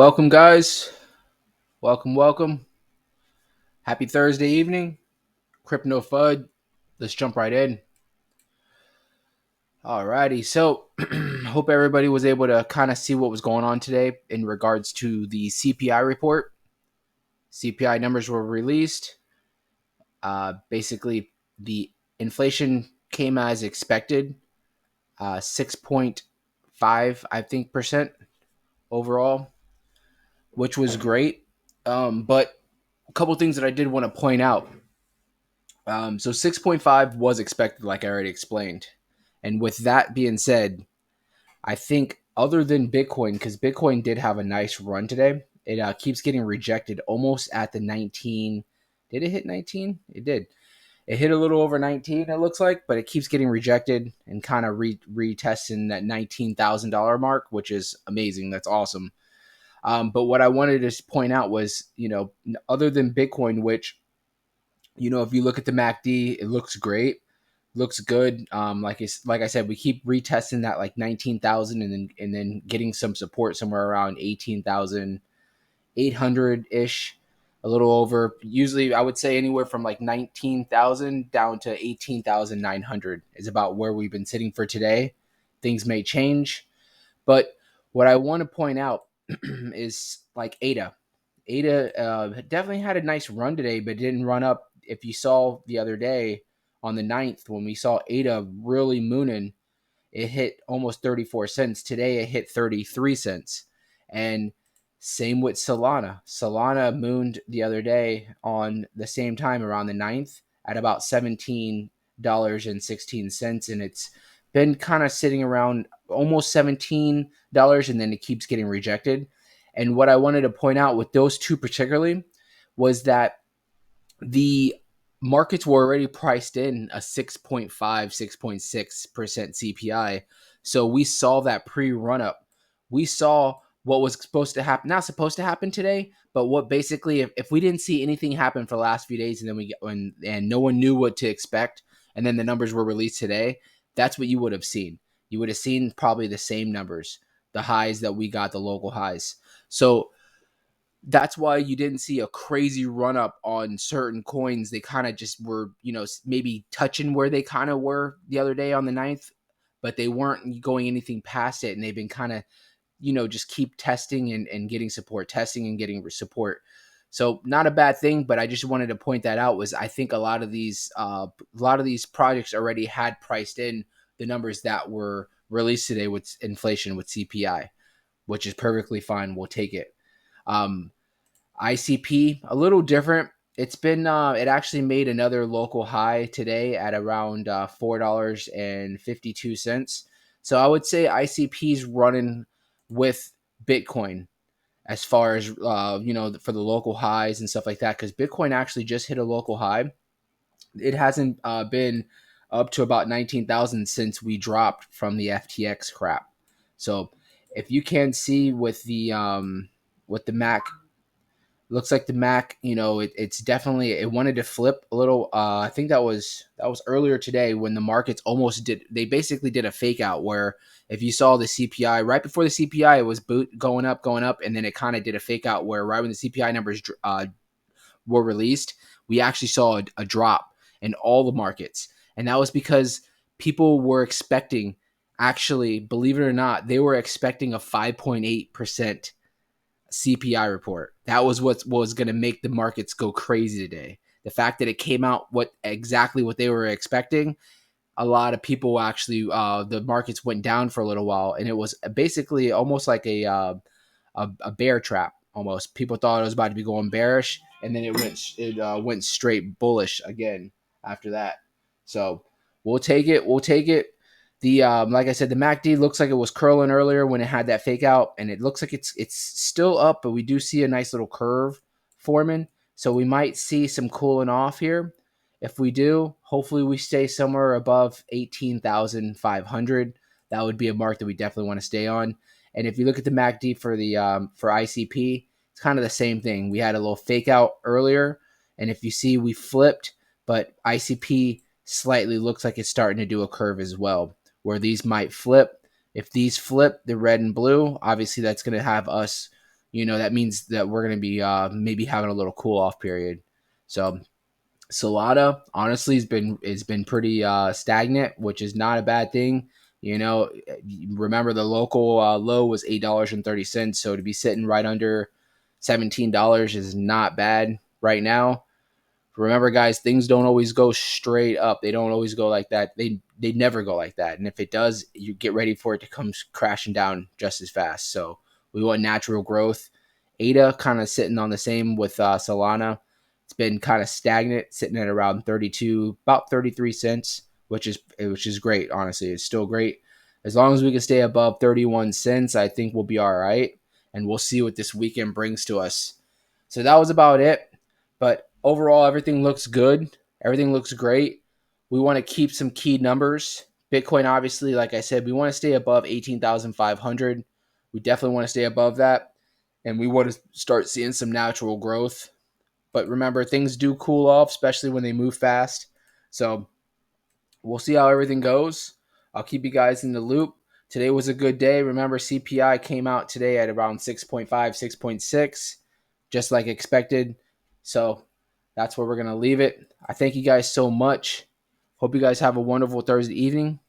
Welcome, guys. Welcome. Happy Thursday evening. Crypto FUD. Let's jump right in. Alrighty. So, hope everybody was able to kind of see what was going on today in regards to the CPI report. CPI numbers were released. Basically, the inflation came as expected, 6.5, I think, percent overall, which was great. But a couple things that I did want to point out. So 6.5 was expected, like I already explained. And with that being said, I think other than Bitcoin, because Bitcoin did have a nice run today, it keeps getting rejected almost at the 19. Did it hit 19? It did. It hit a little over 19, it looks like, but it keeps getting rejected and kind of retesting that $19,000 mark, which is amazing. That's awesome. But what I wanted to point out was, other than Bitcoin, which if you look at the MACD, it looks great, looks good. Like I said, we keep retesting that like 19,000, and then getting some support somewhere around 18,800 ish, a little over. Usually, I would say anywhere from like 19,000 down to 18,900 is about where we've been sitting for today. Things may change, but what I want to point out is like ADA. ADA definitely had a nice run today, but didn't run up. If you saw the other day on the 9th, when we saw ADA really mooning, it hit almost 34 cents. Today it hit 33 cents. And same with Solana. Solana mooned the other day on the same time around the 9th at about $17.16. And it's been kind of sitting around almost $17, and then it keeps getting rejected. And what I wanted to point out with those two particularly was that the markets were already priced in a 6.5, 6.6% CPI. So we saw that pre-run up. We saw what was supposed to happen, not supposed to happen today, but what basically, if we didn't see anything happen for the last few days, and then and no one knew what to expect, and then the numbers were released today, that's what you would have seen. You would have seen probably the same numbers, the highs that we got, the local highs. So that's why you didn't see a crazy run up on certain coins. They kind of just were, maybe touching where they kind of were the other day on the 9th, but they weren't going anything past it. And they've been kind of, just keep testing and getting support, testing and getting support. So not a bad thing, but I just wanted to point that out. Was I think a lot of these projects already had priced in the numbers that were released today with inflation, with CPI, which is perfectly fine. We'll take it. ICP, a little different. It's been it actually made another local high today at around $4.52. So I would say ICP's running with Bitcoin as far as for the local highs and stuff like that, because Bitcoin actually just hit a local high. It hasn't been up to about 19,000 since we dropped from the FTX crap. So if you can see with the Mac, looks like the Mac, it's definitely, it wanted to flip a little. I think that was earlier today when the markets almost did. They basically did a fake out where if you saw the CPI right before the CPI, it was going up, and then it kind of did a fake out where right when the CPI numbers were released, we actually saw a drop in all the markets, and that was because people were expecting. Actually, believe it or not, they were expecting a 5.8% CPI report. That was what was going to make the markets go crazy today. The fact that it came out exactly what they were expecting, a lot of people actually the markets went down for a little while, and it was basically almost like a bear trap. Almost, people thought it was about to be going bearish, and then it went straight bullish again after that. So we'll take it. We'll take it. The like I said, the MACD looks like it was curling earlier when it had that fake out, and it looks like it's still up, but we do see a nice little curve forming. So we might see some cooling off here. If we do, hopefully we stay somewhere above 18,500. That would be a mark that we definitely want to stay on. And if you look at the MACD for the for ICP, it's kind of the same thing. We had a little fake out earlier, and if you see, we flipped, but ICP slightly looks like it's starting to do a curve as well, where these might flip. If these flip, the red and blue, obviously that's going to have us, that means that we're going to be maybe having a little cool off period. So Solana honestly has been pretty stagnant, which is not a bad thing. Remember the local low was $8.30, so to be sitting right under $17 is not bad right now. Remember, guys, things don't always go straight up. They don't always go like that. They never go like that. And if it does, you get ready for it to come crashing down just as fast. So we want natural growth. ADA kind of sitting on the same with Solana. It's been kind of stagnant, sitting at around 32, about 33 cents, which is great. Honestly, it's still great. As long as we can stay above 31 cents, I think we'll be all right. And we'll see what this weekend brings to us. So that was about it. But overall, everything looks good. Everything looks great. We want to keep some key numbers. Bitcoin, obviously, like I said, we want to stay above 18,500. We definitely want to stay above that. And we want to start seeing some natural growth. But remember, things do cool off, especially when they move fast. So we'll see how everything goes. I'll keep you guys in the loop. Today was a good day. Remember, CPI came out today at around 6.5, 6.6, just like expected. So that's where we're going to leave it. I thank you guys so much. Hope you guys have a wonderful Thursday evening.